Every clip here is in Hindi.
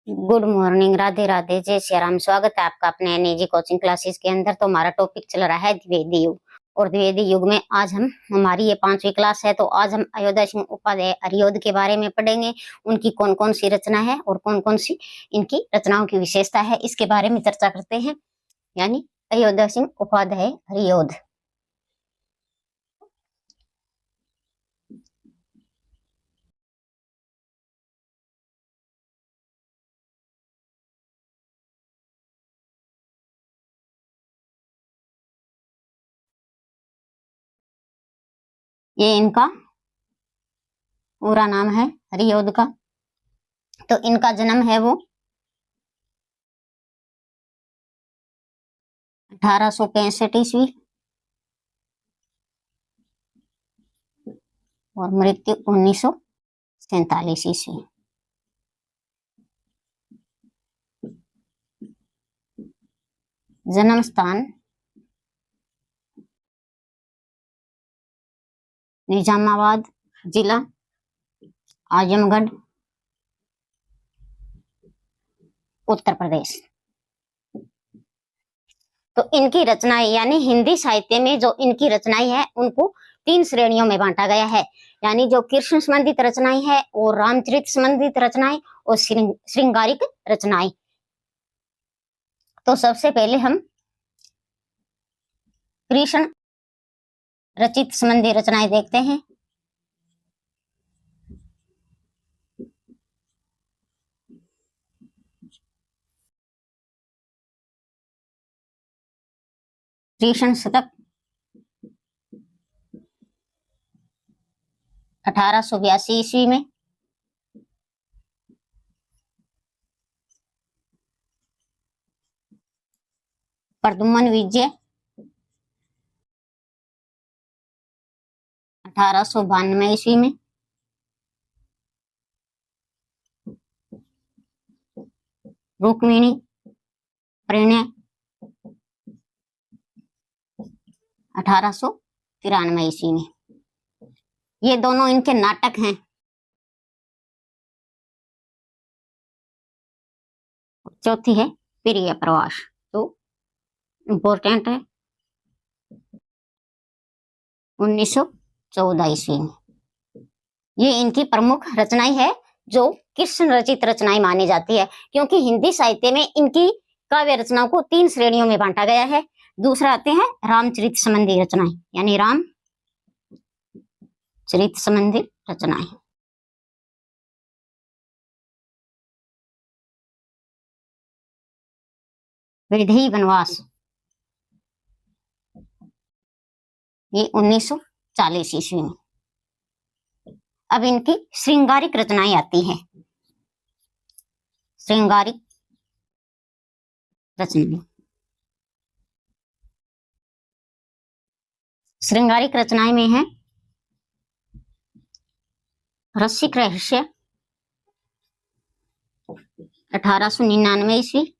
गुड मॉर्निंग, राधे राधे, जय श्री राम। स्वागत है आपका अपने निजी कोचिंग क्लासेस के अंदर। तो हमारा टॉपिक चल रहा है द्विवेदी युग। और द्विवेदी युग में आज हमारी ये 5वीं क्लास है। तो आज हम अयोध्या सिंह उपाध्याय हरियोध के बारे में पढ़ेंगे। उनकी कौन कौन सी रचना है और कौन कौन सी इनकी रचनाओं की विशेषता है, इसके बारे में चर्चा करते हैं। यानी अयोध्या सिंह उपाध्याय हरियोध। ये इनका पूरा नाम है हरियोध का। तो इनका जन्म है वो 1865 ईस्वी और मृत्यु 1947 ईस्वी। जन्म स्थान निजामाबाद जिला आजमगढ़ उत्तर प्रदेश। तो इनकी रचनाएं यानी हिंदी साहित्य में जो इनकी रचनाएं है उनको 3 श्रेणियों में बांटा गया है। यानी जो कृष्ण संबंधित रचनाएं है और रामचरित संबंधित रचनाएं और श्रृंगारिक रचनाएं। तो सबसे पहले हम कृष्ण रचित संबंधी रचनाएं देखते हैं। कृष्ण शतक 1882 ईस्वी में। प्रद्युम्न विजय 1892 ईस्वी में। रुक्मिणी परिणय 1893 ईस्वी में। ये दोनों इनके नाटक हैं। चौथी है प्रिय प्रवास, तो इम्पोर्टेंट है 1914 ईस्वी में। ये इनकी प्रमुख रचनाएं है जो कृष्ण रचित रचनाएं मानी जाती है, क्योंकि हिंदी साहित्य में इनकी काव्य रचनाओं को 3 श्रेणियों में बांटा गया है। दूसरा आते हैं रामचरित संबंधी रचनाएं, यानी राम चरित संबंधी रचनाएं। वैदेही वनवास ये 1940 ईस्वी में। अब इनकी श्रृंगारिक रचनाएं आती हैं। श्रृंगारिक रचनाएं, श्रृंगारिक रचनाएं में है रसिक रहस्य 1899 ईस्वी।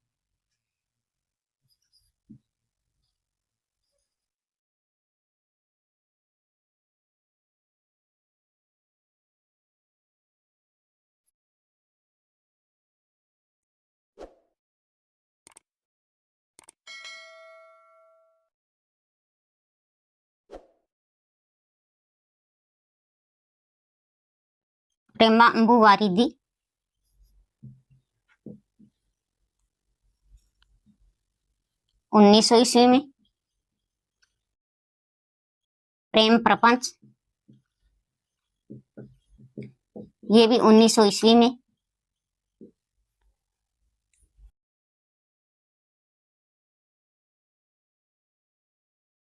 प्रेमा अंबु वारिदी 1900 ईस्वी में। प्रेम प्रपंच ये भी 1900 ईस्वी में।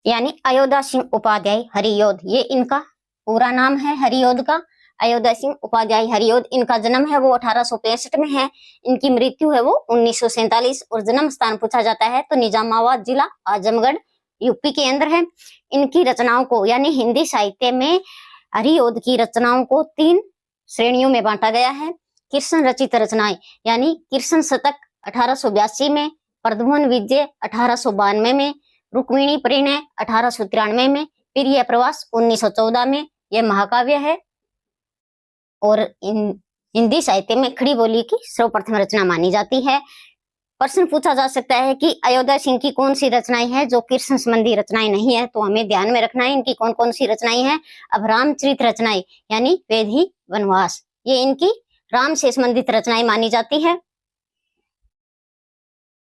यानी अयोध्या सिंह उपाध्याय हरियोध, ये इनका पूरा नाम है हरियोध का। अयोध्या सिंह उपाध्याय हरियोध। इनका जन्म है वो 1865 में है। इनकी मृत्यु है वो 1947 और जन्म स्थान पूछा जाता है तो निजामाबाद जिला आजमगढ़ यूपी के अंदर है। इनकी रचनाओं को यानी हिंदी साहित्य में हरियोध की रचनाओं को 3 श्रेणियों में बांटा गया है। कृष्ण रचित रचनाएं यानी कृष्ण शतक 1882 में, प्रद्युम्न विजय 1892 में, रुक्मिणी परिणय 1893 में, प्रिय प्रवास 1914 में। यह महाकाव्य है। और हिंदी साहित्य में खड़ी बोली की सर्वप्रथम रचना मानी जाती है। प्रश्न पूछा जा सकता है कि अयोध्या सिंह की कौन सी रचनाएं हैं जो कृष्ण संबंधी रचनाएं नहीं है, तो हमें ध्यान में रखना है इनकी कौन कौन सी रचनाएं हैं। अब रामचरित रचनाएं यानी वैदेही वनवास, ये इनकी राम से संबंधित रचनाएं मानी जाती है।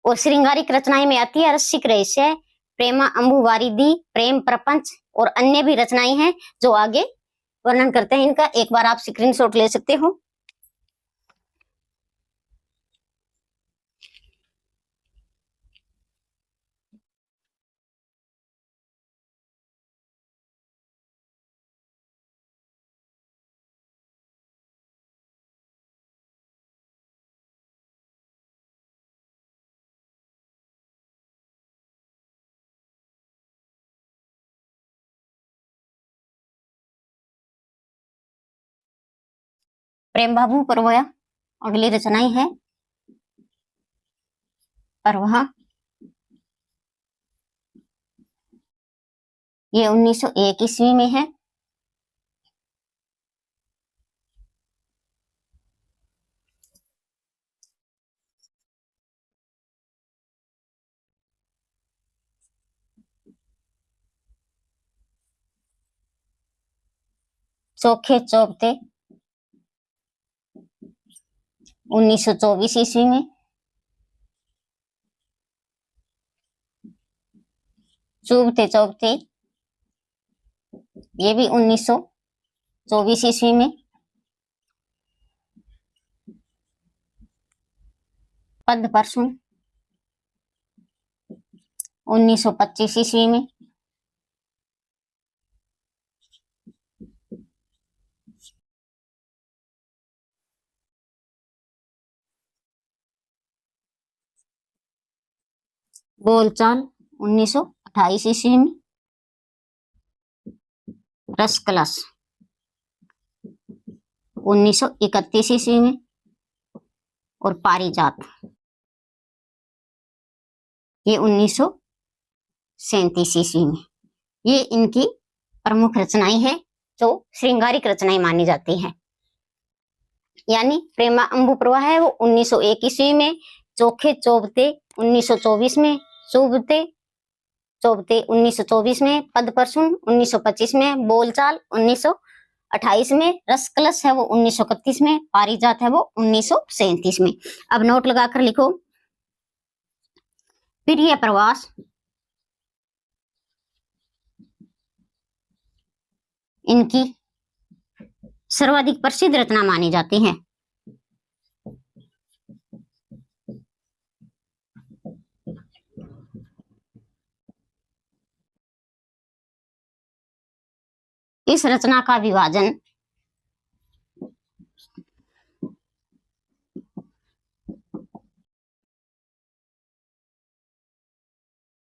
और श्रृंगारिक रचनाएं में आती है रसिक रहस्य, प्रेमा अंबु वारिदी, प्रेम प्रपंच और अन्य भी रचनाएं हैं जो आगे वर्णन करते हैं। इनका एक बार आप स्क्रीनशॉट ले सकते हो। प्रेम बाबू परवया अगली रचनाएं है परवा, ये 1901 ईस्वी में है। चोखे चौबते 1924 ईस्वी में। चुभते चौबते ये भी 1924 ईस्वी में। पद परसुन 1925 ईस्वी में। बोलचाल 1928 ईस्वी में। रसकलश 1931 ईस्वी में। और पारिजात ये 1937 ईस्वी में। ये इनकी प्रमुख रचनाएं हैं जो श्रृंगारिक रचनाएं मानी जाती हैं। यानी प्रेमा अंबु प्रवाह है वो 1901 ईस्वी में, चोखे चौबते 1924 में, चुभते चौबते 1924 में, पद परसुन 1925 में, बोलचाल 1928 में, रसकलश है वो 1931 में, पारिजात है वो 1937 में। अब नोट लगाकर लिखो। प्रिय प्रवास इनकी सर्वाधिक प्रसिद्ध रचना मानी जाती है। इस रचना का विभाजन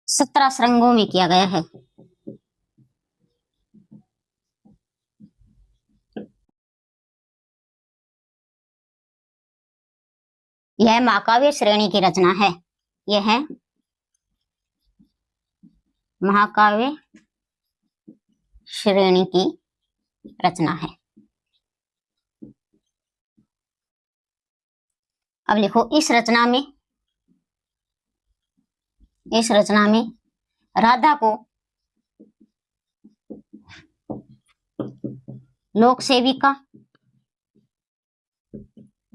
सत्रह श्रृंगों में किया गया है। यह महाकाव्य श्रेणी की रचना है। यह है महाकाव्य श्रेणी की रचना है। अब लिखो इस रचना में राधा को लोक सेविका,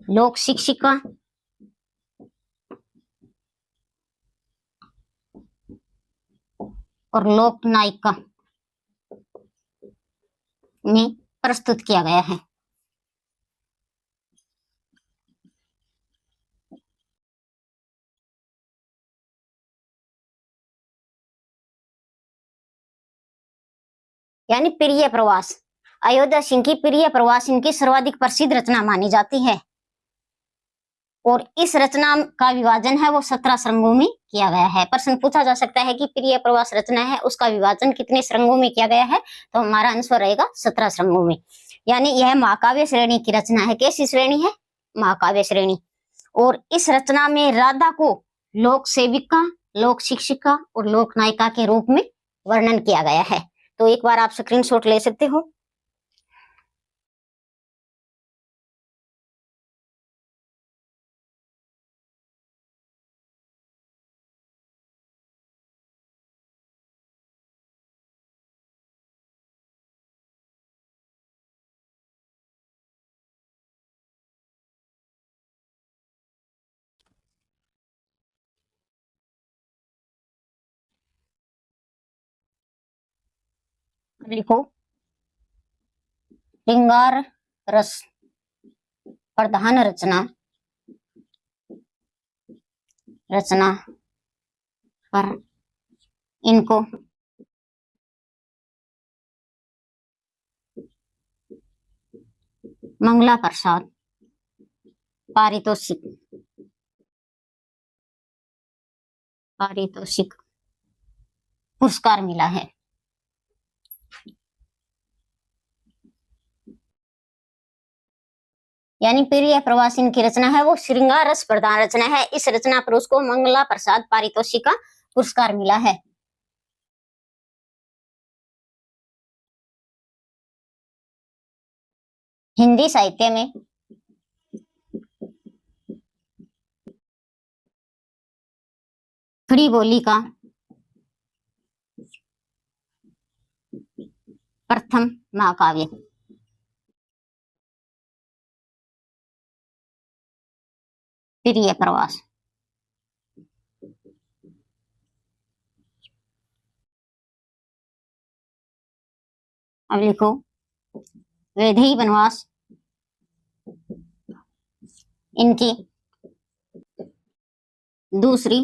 लोक शिक्षिका और लोक नायिका में प्रस्तुत किया गया है। यानी प्रिय प्रवास, अयोध्या सिंह की प्रिय प्रवास इनकी सर्वाधिक प्रसिद्ध रचना मानी जाती है। और इस रचना का विभाजन है वो 17 श्रृंगों में किया गया है। प्रश्न पूछा जा सकता है कि प्रिय प्रवास रचना है उसका विभाजन कितने श्रृंगों में किया गया है, तो हमारा आंसर रहेगा 17 श्रृंगों में। यानी यह महाकाव्य श्रेणी की रचना है। कैसी श्रेणी है? महाकाव्य श्रेणी। और इस रचना में राधा को लोक सेविका, लोक शिक्षिका और लोक नायिका के रूप में वर्णन किया गया है। तो एक बार आप स्क्रीनशॉट ले सकते हो। लिखो श्रृंगार रस प्रधान रचना पर इनको मंगला प्रसाद पारितोषिक पुरस्कार मिला है। यानी प्रिय प्रवास इनकी रचना है वो श्रृंगार रस प्रधान रचना है। इस रचना पर उसको मंगला प्रसाद पारितोषिक का पुरस्कार मिला है। हिंदी साहित्य में खड़ी बोली का प्रथम महाकाव्य प्रिय प्रवास। अब लिखो वैदेही वनवास इनकी दूसरी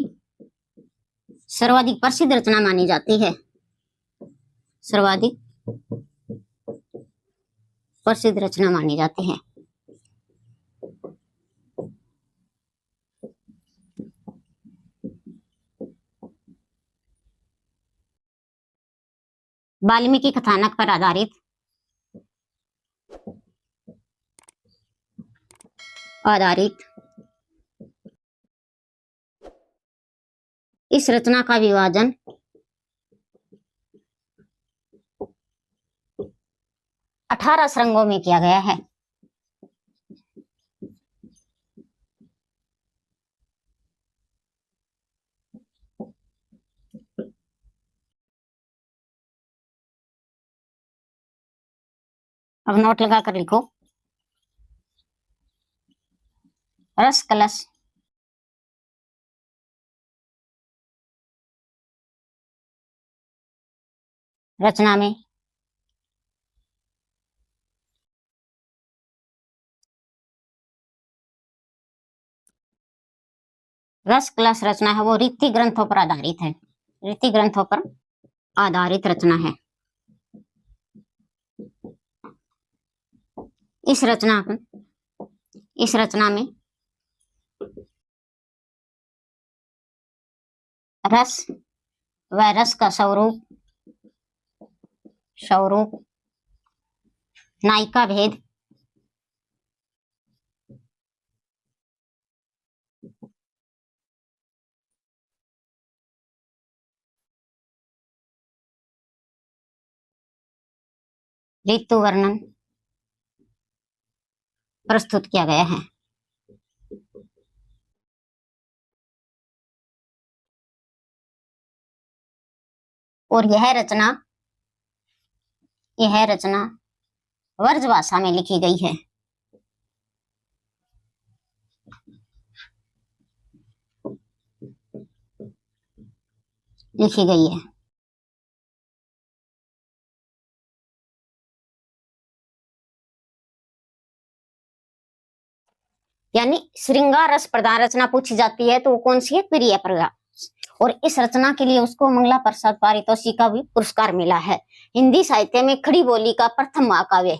सर्वाधिक प्रसिद्ध रचना मानी जाती है। सर्वाधिक प्रसिद्ध रचना मानी जाती है। वाल्मीकि कथानक पर आधारित इस रचना का विभाजन 18 श्रृंगों में किया गया है। अब नोट लगा कर लिखो रस कलश रचना में रस कलश रचना है वो रीति ग्रंथों पर आधारित है। रीति ग्रंथों पर आधारित रचना है। इस रचना में रस व रस का स्वरूप नायिका भेद ऋतु वर्णन प्रस्तुत किया गया है। और यह रचना वर्ज भाषा में लिखी गई है। यानी श्रृंगार रस प्रधान रचना पूछी जाती है तो वो कौन सी है? प्रिय प्रवास। और इस रचना के लिए उसको मंगला प्रसाद पारितोषिक का भी पुरस्कार मिला है। हिंदी साहित्य में खड़ी बोली का प्रथम महाकाव्य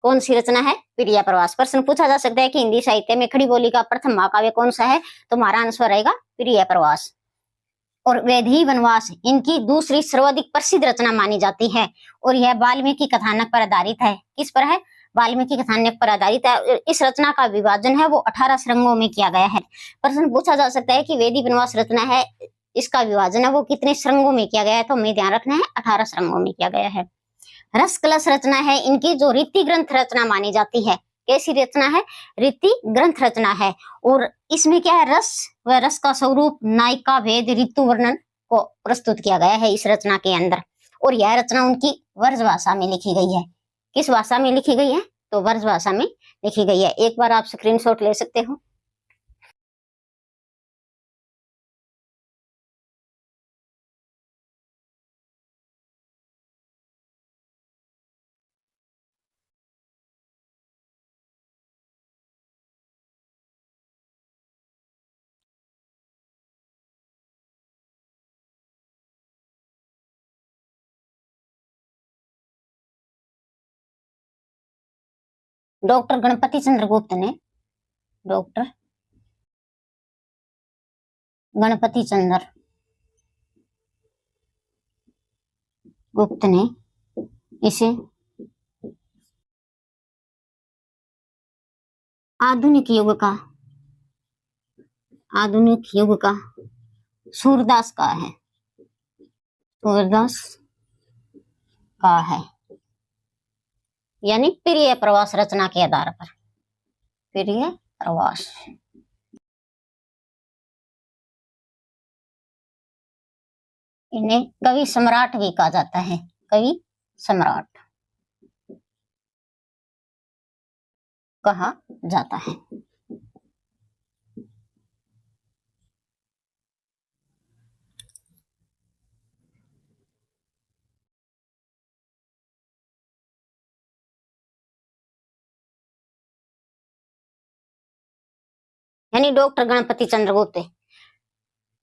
कौन सी रचना है? प्रिय प्रवास। प्रश्न पूछा जा सकता है कि हिंदी साहित्य में खड़ी बोली का प्रथम महाकाव्य कौन सा है, तो हमारा आंसर रहेगा प्रिय प्रवास। और वैदेही वनवास इनकी दूसरी सर्वाधिक प्रसिद्ध रचना मानी जाती है और यह वाल्मीकि कथानक पर आधारित है। किस पर है? वाल्मीकि कथानक पर आधारित है। इस रचना का विभाजन है वो 18 श्रृंगों में किया गया है। प्रश्न पूछा जा सकता है कि वैदेही वनवास रचना है इसका विभाजन है वो कितने श्रृंगों में किया गया है, तो हमें ध्यान रखना है 18 श्रृंगों में किया गया है। रस कलश रचना है इनकी जो रीति ग्रंथ रचना मानी जाती है। कैसी रचना है? रीति ग्रंथ रचना है। और इसमें क्या है? रस व रस का स्वरूप नायिका भेद ऋतु वर्णन को प्रस्तुत किया गया है इस रचना के अंदर। और यह रचना उनकी वर्ज भाषा में लिखी गई है। किस भाषा में लिखी गई है? तो वर्ज भाषा में लिखी गई है। एक बार आप स्क्रीनशॉट ले सकते हो। डॉक्टर गणपति चंद्रगुप्त ने, डॉक्टर गणपति चंद्र गुप्त ने इसे आधुनिक युग का सूरदास का है, सूरदास का है, यानी प्रिय प्रवास रचना के आधार पर, प्रिय प्रवास। इन्हें कवि सम्राट भी कहा जाता है, कवि सम्राट कहा जाता है। यानी डॉक्टर गणपति चंद्रगुप्त।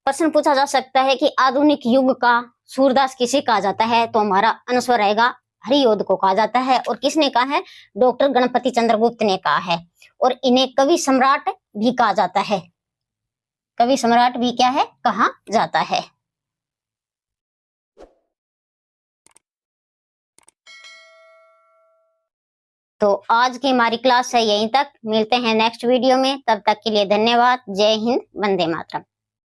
प्रश्न पूछा जा सकता है कि आधुनिक युग का सूरदास किसे कहा जाता है, तो हमारा आंसर रहेगा हरियोध को कहा जाता है। और किसने कहा है? डॉक्टर गणपति चंद्रगुप्त ने कहा है। और इन्हें कवि सम्राट भी कहा जाता है, कवि सम्राट भी क्या है, कहा जाता है। तो आज की हमारी क्लास है यहीं तक, मिलते हैं नेक्स्ट वीडियो में, तब तक के लिए धन्यवाद। जय हिंद, वंदे मातरम।